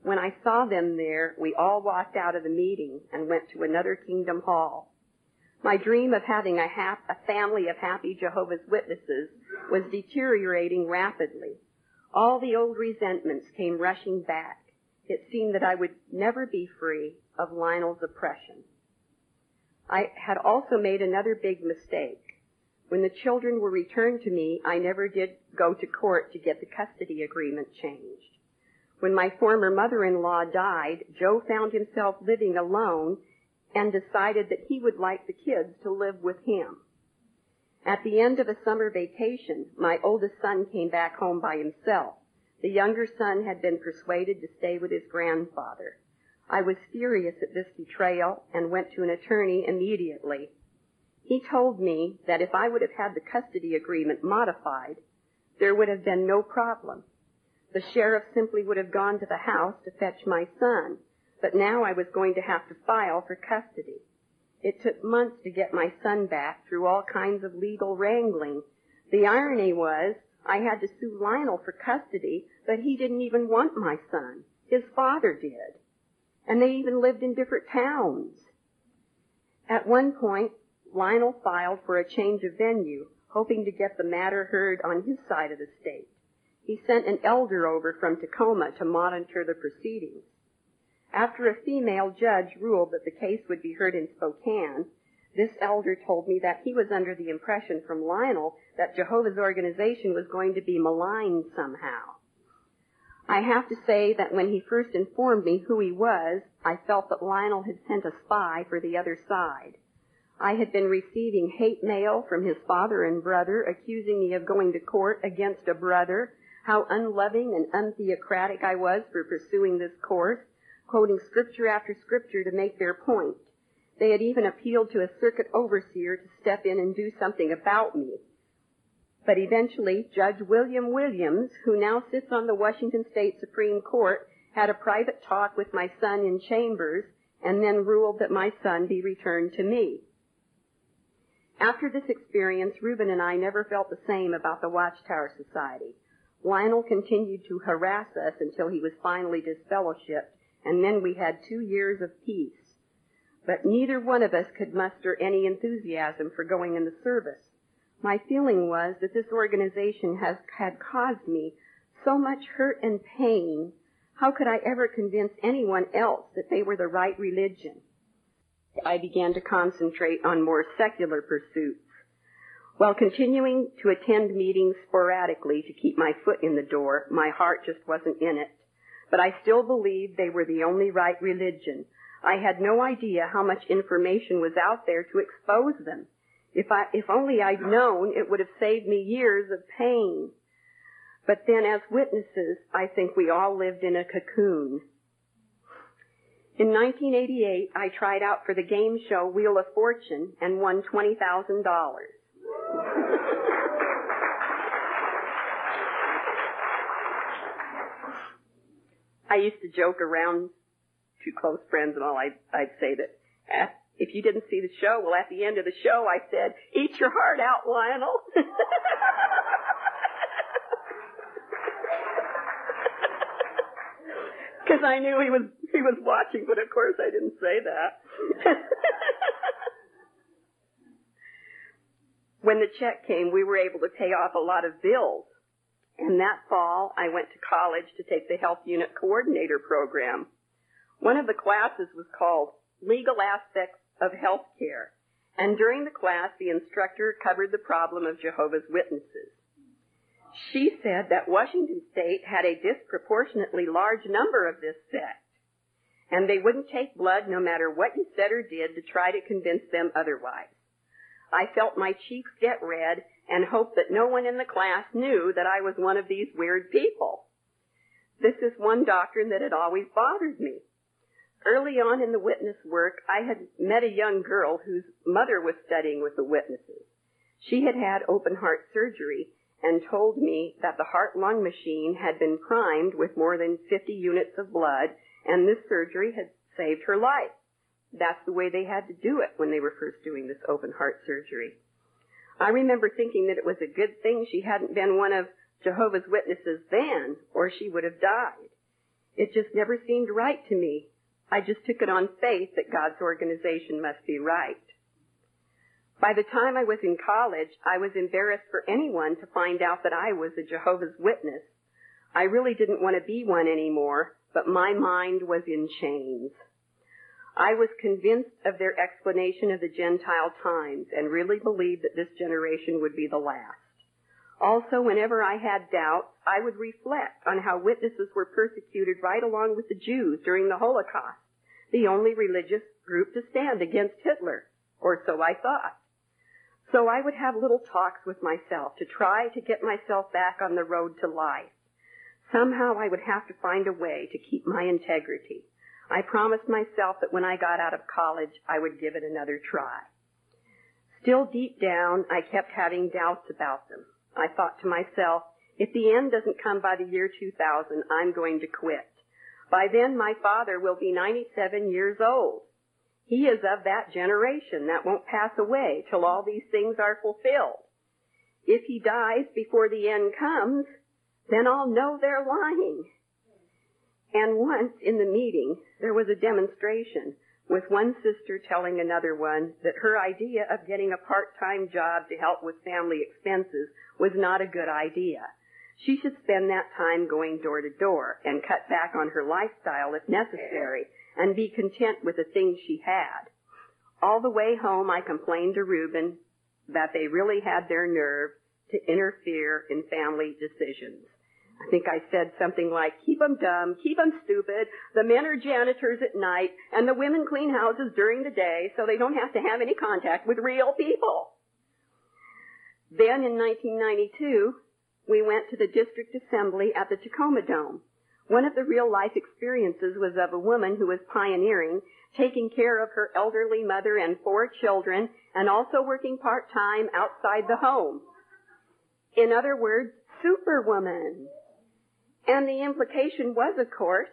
When I saw them there, we all walked out of the meeting and went to another Kingdom Hall. My dream of having a family of happy Jehovah's Witnesses was deteriorating rapidly. All the old resentments came rushing back. It seemed that I would never be free of Lionel's oppression. I had also made another big mistake. When the children were returned to me, I never did go to court to get the custody agreement changed. When my former mother-in-law died, Joe found himself living alone and decided that he would like the kids to live with him. At the end of a summer vacation, my oldest son came back home by himself. The younger son had been persuaded to stay with his grandfather. I was furious at this betrayal and went to an attorney immediately. He told me that if I would have had the custody agreement modified, there would have been no problem. The sheriff simply would have gone to the house to fetch my son, but now I was going to have to file for custody. It took months to get my son back through all kinds of legal wrangling. The irony was, I had to sue Lionel for custody, but he didn't even want my son. His father did. And they even lived in different towns. At one point, Lionel filed for a change of venue, hoping to get the matter heard on his side of the state. He sent an elder over from Tacoma to monitor the proceedings. After a female judge ruled that the case would be heard in Spokane, this elder told me that he was under the impression from Lionel that Jehovah's organization was going to be maligned somehow. I have to say that when he first informed me who he was, I felt that Lionel had sent a spy for the other side. I had been receiving hate mail from his father and brother accusing me of going to court against a brother, how unloving and untheocratic I was for pursuing this course, quoting scripture after scripture to make their point. They had even appealed to a circuit overseer to step in and do something about me. But eventually, Judge William Williams, who now sits on the Washington State Supreme Court, had a private talk with my son in chambers and then ruled that my son be returned to me. After this experience, Reuben and I never felt the same about the Watchtower Society. Lionel continued to harass us until he was finally disfellowshipped, and then we had 2 years of peace. But neither one of us could muster any enthusiasm for going in the service. My feeling was that this organization had caused me so much hurt and pain. How could I ever convince anyone else that they were the right religion? I began to concentrate on more secular pursuits. While continuing to attend meetings sporadically to keep my foot in the door, my heart just wasn't in it. But I still believed they were the only right religion. I had no idea how much information was out there to expose them. If only I'd known, it would have saved me years of pain. But then as witnesses, I think we all lived in a cocoon. In 1988, I tried out for the game show Wheel of Fortune and won $20,000. I used to joke around to close friends and all. I'd say that if you didn't see the show, well, at the end of the show, I said, "Eat your heart out, Lionel." Because I knew he was watching, but of course I didn't say that. When the check came, we were able to pay off a lot of bills. And that fall, I went to college to take the Health Unit Coordinator program. One of the classes was called Legal Aspects of Healthcare. And during the class, the instructor covered the problem of Jehovah's Witnesses. She said that Washington State had a disproportionately large number of this sect, and they wouldn't take blood no matter what you said or did to try to convince them otherwise. I felt my cheeks get red and hoped that no one in the class knew that I was one of these weird people. This is one doctrine that had always bothered me. Early on in the witness work, I had met a young girl whose mother was studying with the witnesses. She had had open heart surgery and told me that the heart-lung machine had been primed with more than 50 units of blood, and this surgery had saved her life. That's the way they had to do it when they were first doing this open heart surgery. I remember thinking that it was a good thing she hadn't been one of Jehovah's Witnesses then, or she would have died. It just never seemed right to me. I just took it on faith that God's organization must be right. By the time I was in college, I was embarrassed for anyone to find out that I was a Jehovah's Witness. I really didn't want to be one anymore, but my mind was in chains. I was convinced of their explanation of the Gentile times and really believed that this generation would be the last. Also, whenever I had doubts, I would reflect on how witnesses were persecuted right along with the Jews during the Holocaust, the only religious group to stand against Hitler, or so I thought. So I would have little talks with myself to try to get myself back on the road to life. Somehow I would have to find a way to keep my integrity. I promised myself that when I got out of college, I would give it another try. Still deep down, I kept having doubts about them. I thought to myself, if the end doesn't come by the year 2000, I'm going to quit. By then, my father will be 97 years old. He is of that generation that won't pass away till all these things are fulfilled. If he dies before the end comes, then I'll know they're lying. And once in the meeting, there was a demonstration with one sister telling another one that her idea of getting a part-time job to help with family expenses was not a good idea. She should spend that time going door to door and cut back on her lifestyle if necessary and be content with the things she had. All the way home, I complained to Reuben that they really had their nerve to interfere in family decisions. I think I said something like, keep them dumb, keep them stupid, the men are janitors at night, and the women clean houses during the day so they don't have to have any contact with real people. Then in 1992, we went to the district assembly at the Tacoma Dome. One of the real-life experiences was of a woman who was pioneering, taking care of her elderly mother and 4 children, and also working part-time outside the home. In other words, superwoman. And the implication was, of course,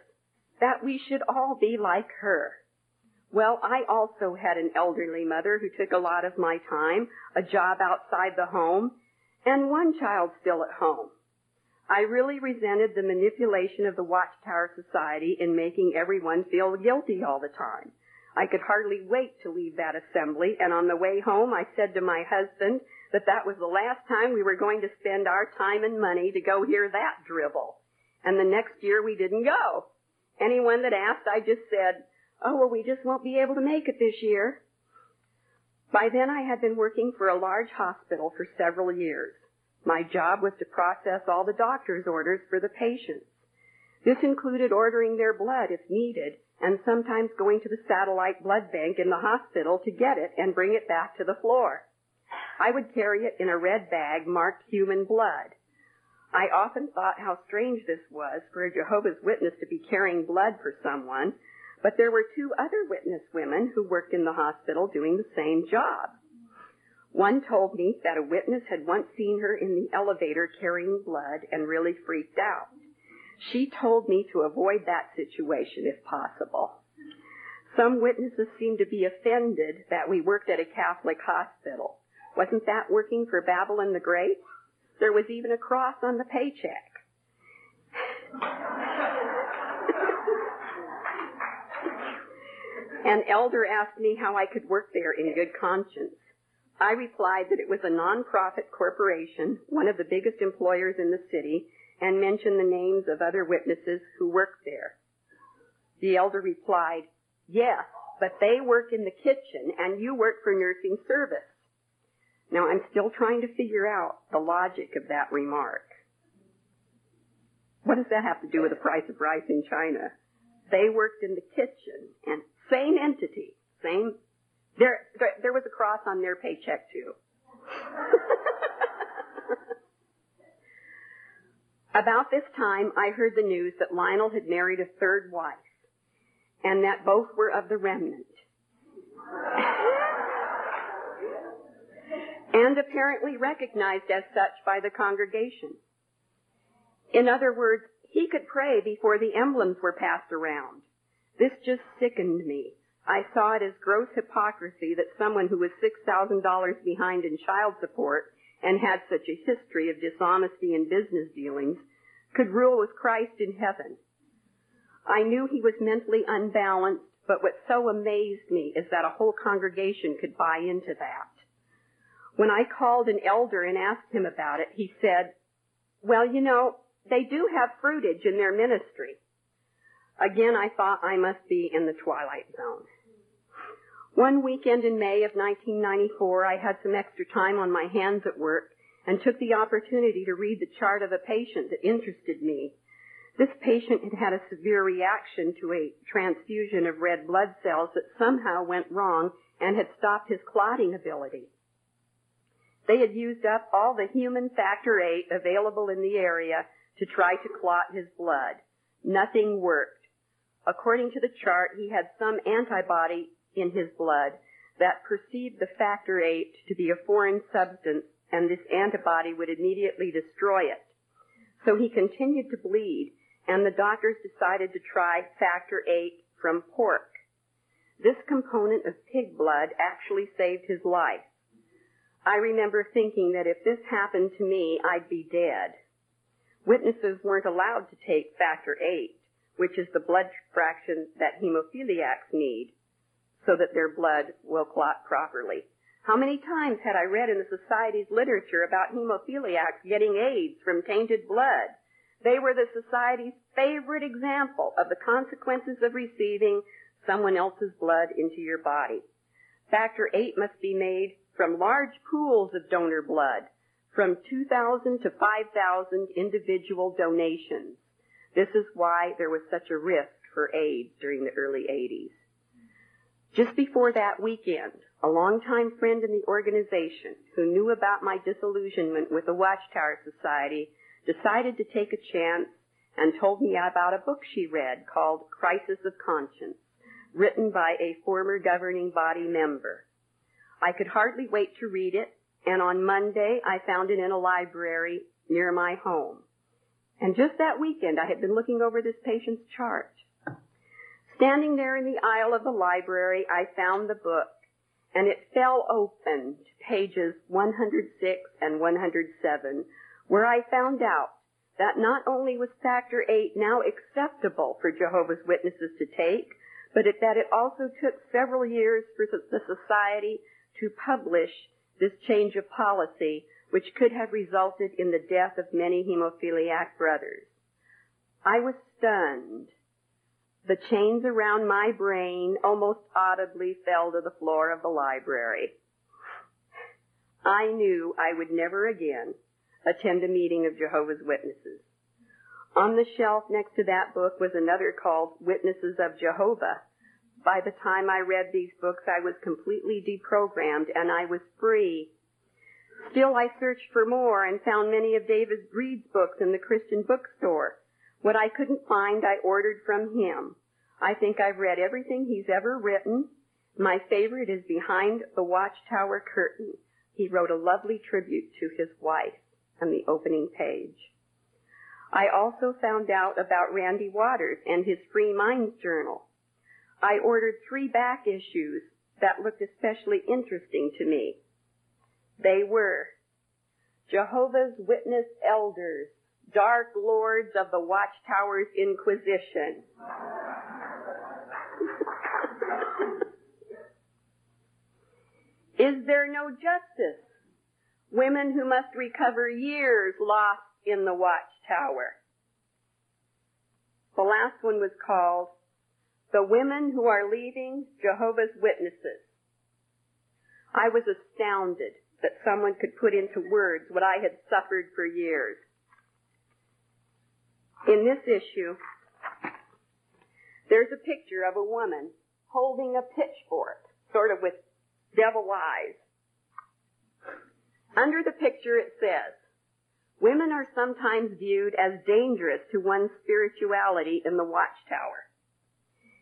that we should all be like her. Well, I also had an elderly mother who took a lot of my time, a job outside the home, and 1 child still at home. I really resented the manipulation of the Watchtower Society in making everyone feel guilty all the time. I could hardly wait to leave that assembly, and on the way home I said to my husband that was the last time we were going to spend our time and money to go hear that drivel. And the next year we didn't go. Anyone that asked, I just said, oh, well, we just won't be able to make it this year. By then I had been working for a large hospital for several years. My job was to process all the doctor's orders for the patients. This included ordering their blood if needed, and sometimes going to the satellite blood bank in the hospital to get it and bring it back to the floor. I would carry it in a red bag marked human blood. I often thought how strange this was for a Jehovah's Witness to be carrying blood for someone, but there were 2 other witness women who worked in the hospital doing the same job. One told me that a witness had once seen her in the elevator carrying blood and really freaked out. She told me to avoid that situation if possible. Some witnesses seemed to be offended that we worked at a Catholic hospital. Wasn't that working for Babylon the Great? There was even a cross on the paycheck. An elder asked me how I could work there in good conscience. I replied that it was a non-profit corporation, one of the biggest employers in the city, and mentioned the names of other witnesses who worked there. The elder replied, yes, but they work in the kitchen and you work for nursing service. Now, I'm still trying to figure out the logic of that remark. What does that have to do with the price of rice in China? They worked in the kitchen, and same entity, same. There was a cross on their paycheck, too. About this time, I heard the news that Lionel had married a 3rd wife, and that both were of the remnant. And apparently recognized as such by the congregation. In other words, he could pray before the emblems were passed around. This just sickened me. I saw it as gross hypocrisy that someone who was $6,000 behind in child support and had such a history of dishonesty in business dealings could rule with Christ in heaven. I knew he was mentally unbalanced, but what so amazed me is that a whole congregation could buy into that. When I called an elder and asked him about it, he said, well, you know, they do have fruitage in their ministry. Again, I thought I must be in the twilight zone. One weekend in May of 1994, I had some extra time on my hands at work and took the opportunity to read the chart of a patient that interested me. This patient had had a severe reaction to a transfusion of red blood cells that somehow went wrong and had stopped his clotting ability. They had used up all the human factor VIII available in the area to try to clot his blood. Nothing worked. According to the chart, he had some antibody in his blood that perceived the factor VIII to be a foreign substance, and this antibody would immediately destroy it. So he continued to bleed, and the doctors decided to try factor VIII from pork. This component of pig blood actually saved his life. I remember thinking that if this happened to me, I'd be dead. Witnesses weren't allowed to take factor VIII, which is the blood fraction that hemophiliacs need so that their blood will clot properly. How many times had I read in the Society's literature about hemophiliacs getting AIDS from tainted blood? They were the Society's favorite example of the consequences of receiving someone else's blood into your body. Factor VIII must be made from large pools of donor blood, from 2,000 to 5,000 individual donations. This is why there was such a risk for AIDS during the early 80s. Just before that weekend, a longtime friend in the organization who knew about my disillusionment with the Watchtower Society decided to take a chance and told me about a book she read called Crisis of Conscience, written by a former governing body member. I could hardly wait to read it, and on Monday I found it in a library near my home. And just that weekend I had been looking over this patient's chart. Standing there in the aisle of the library, I found the book, and it fell open to pages 106 and 107, where I found out that not only was factor VIII now acceptable for Jehovah's Witnesses to take, but that it also took several years for the Society to publish this change of policy, which could have resulted in the death of many hemophiliac brothers. I was stunned. The chains around my brain almost audibly fell to the floor of the library. I knew I would never again attend a meeting of Jehovah's Witnesses. On the shelf next to that book was another called Witnesses of Jehovah. By the time I read these books, I was completely deprogrammed and I was free. Still, I searched for more and found many of David Reed's books in the Christian bookstore. What I couldn't find, I ordered from him. I think I've read everything he's ever written. My favorite is Behind the Watchtower Curtain. He wrote a lovely tribute to his wife on the opening page. I also found out about Randy Waters and his Free Minds Journal. I ordered 3 back issues that looked especially interesting to me. They were Jehovah's Witness Elders, Dark Lords of the Watchtower's Inquisition. Is There No Justice? Women Who Must Recover Years Lost in the Watchtower. The last one was called The Women Who Are Leaving Jehovah's Witnesses. I was astounded that someone could put into words what I had suffered for years. In this issue, there's a picture of a woman holding a pitchfork, sort of with devil eyes. Under the picture it says, women are sometimes viewed as dangerous to one's spirituality in the Watchtower.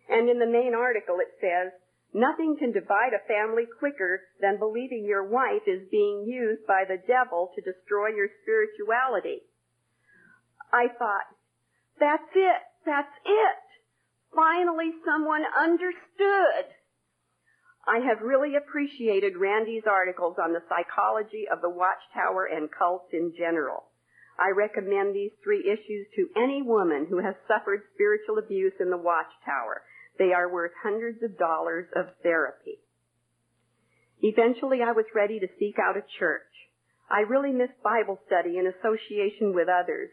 And in the main article it says, nothing can divide a family quicker than believing your wife is being used by the devil to destroy your spirituality. I thought, that's it. Finally someone understood. I have really appreciated Randy's articles on the psychology of the Watchtower and cults in general. I recommend these 3 issues to any woman who has suffered spiritual abuse in the Watchtower. They are worth hundreds of dollars of therapy. Eventually I was ready to seek out a church. I really missed Bible study in association with others.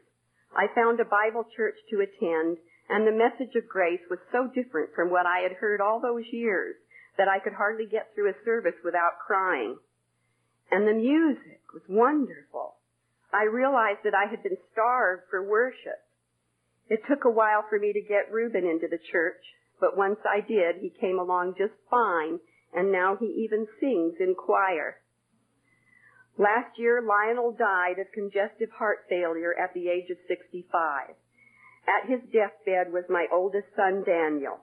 I found a Bible church to attend, and the message of grace was so different from what I had heard all those years that I could hardly get through a service without crying. And the music was wonderful. I realized that I had been starved for worship. It took a while for me to get Reuben into the church, but once I did, he came along just fine, and now he even sings in choir. Last year, Lionel died of congestive heart failure at the age of 65. At his deathbed was my oldest son, Daniel.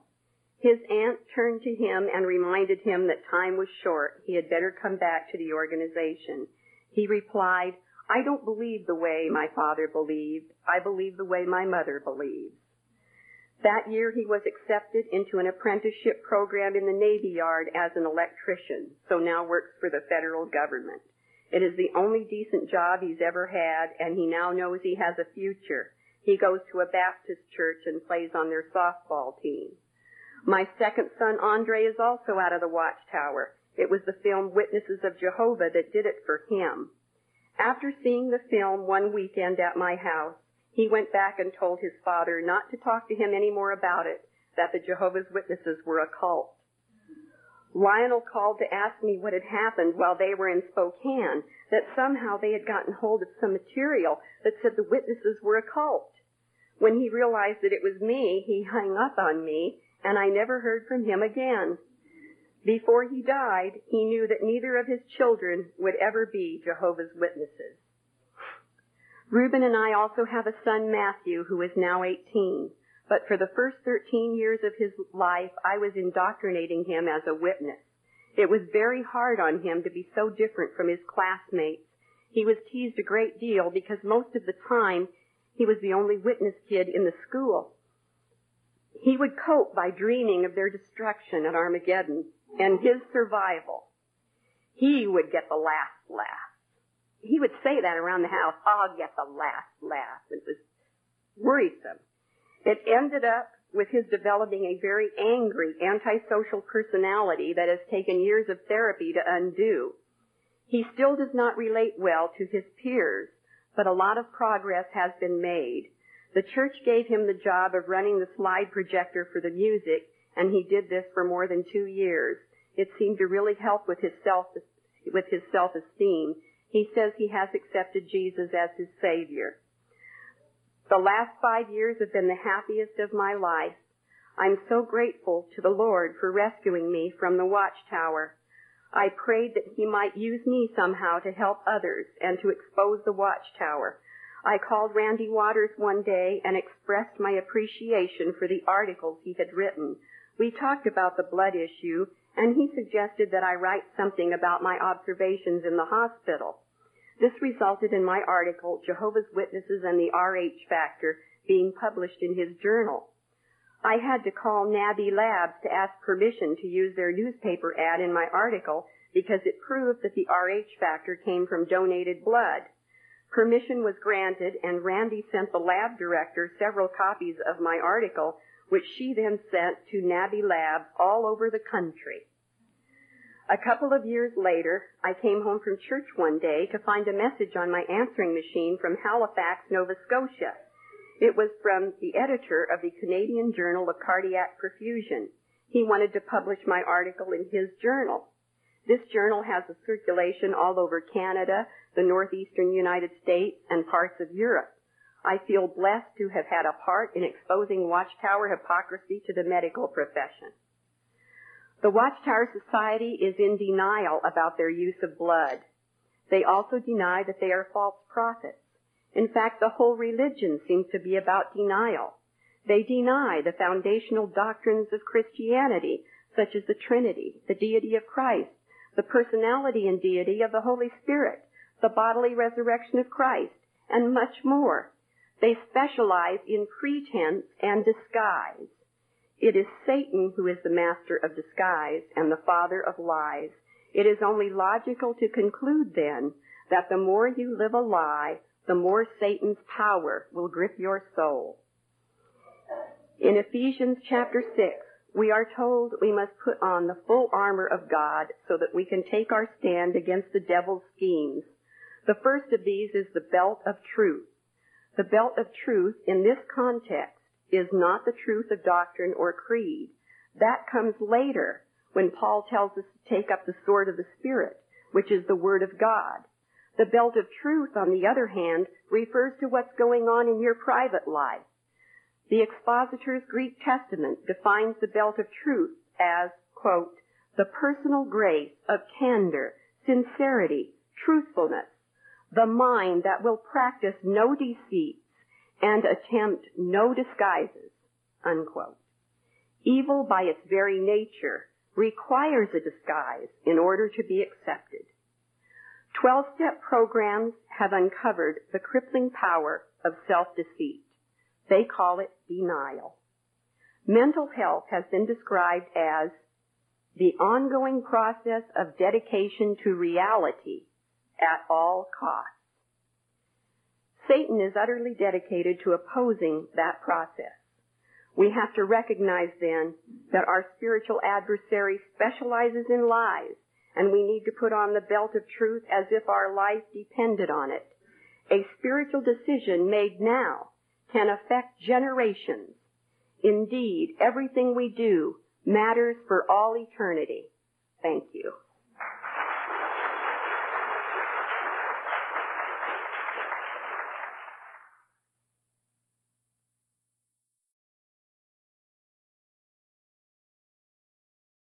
His aunt turned to him and reminded him that time was short. He had better come back to the organization. He replied, I don't believe the way my father believed. I believe the way my mother believes. That year he was accepted into an apprenticeship program in the Navy Yard as an electrician, so now works for the federal government. It is the only decent job he's ever had, and he now knows he has a future. He goes to a Baptist church and plays on their softball team. My second son, Andre, is also out of the Watchtower. It was the film Witnesses of Jehovah that did it for him. After seeing the film one weekend at my house, he went back and told his father not to talk to him any more about it, that the Jehovah's Witnesses were a cult. Lionel called to ask me what had happened while they were in Spokane, that somehow they had gotten hold of some material that said the Witnesses were a cult. When he realized that it was me, he hung up on me, and I never heard from him again. Before he died, he knew that neither of his children would ever be Jehovah's Witnesses. Reuben and I also have a son, Matthew, who is now 18. But for the first 13 years of his life, I was indoctrinating him as a witness. It was very hard on him to be so different from his classmates. He was teased a great deal because most of the time he was the only witness kid in the school. He would cope by dreaming of their destruction at Armageddon and his survival. He would get the last laugh. He would say that around the house, I'll get the last laugh. It was worrisome. It ended up with his developing a very angry, antisocial personality that has taken years of therapy to undo. He still does not relate well to his peers, but a lot of progress has been made. The church gave him the job of running the slide projector for the music, and he did this for more than 2 years. It seemed to really help with his self-esteem. He says he has accepted Jesus as his Savior. The last 5 years have been the happiest of my life. I'm so grateful to the Lord for rescuing me from the Watchtower. I prayed that he might use me somehow to help others and to expose the Watchtower. I called Randy Waters one day and expressed my appreciation for the articles he had written. We talked about the blood issue, and he suggested that I write something about my observations in the hospital. This resulted in my article, Jehovah's Witnesses and the RH Factor, being published in his journal. I had to call Nabby Labs to ask permission to use their newspaper ad in my article because it proved that the RH Factor came from donated blood. Permission was granted, and Randy sent the lab director several copies of my article, which she then sent to Nabby Labs all over the country. A couple of years later, I came home from church one day to find a message on my answering machine from Halifax, Nova Scotia. It was from the editor of the Canadian Journal of Cardiac Perfusion. He wanted to publish my article in his journal. This journal has a circulation all over Canada, the northeastern United States, and parts of Europe. I feel blessed to have had a part in exposing Watchtower hypocrisy to the medical profession. The Watchtower Society is in denial about their use of blood. They also deny that they are false prophets. In fact, the whole religion seems to be about denial. They deny the foundational doctrines of Christianity, such as the Trinity, the deity of Christ, the personality and deity of the Holy Spirit, the bodily resurrection of Christ, and much more. They specialize in pretense and disguise. It is Satan who is the master of disguise and the father of lies. It is only logical to conclude, then, that the more you live a lie, the more Satan's power will grip your soul. In Ephesians chapter 6, we are told we must put on the full armor of God so that we can take our stand against the devil's schemes. The first of these is the belt of truth. The belt of truth in this context is not the truth of doctrine or creed. That comes later when Paul tells us to take up the sword of the Spirit, which is the Word of God. The belt of truth, on the other hand, refers to what's going on in your private life. The Expositor's Greek Testament defines the belt of truth as, quote, the personal grace of candor, sincerity, truthfulness, the mind that will practice no deceits and attempt no disguises, unquote. Evil by its very nature requires a disguise in order to be accepted. 12-step programs have uncovered the crippling power of self-deceit. They call it denial. Mental health has been described as the ongoing process of dedication to reality at all costs. Satan is utterly dedicated to opposing that process. We have to recognize then that our spiritual adversary specializes in lies, and we need to put on the belt of truth as if our life depended on it. A spiritual decision made now can affect generations. Indeed, everything we do matters for all eternity. Thank you.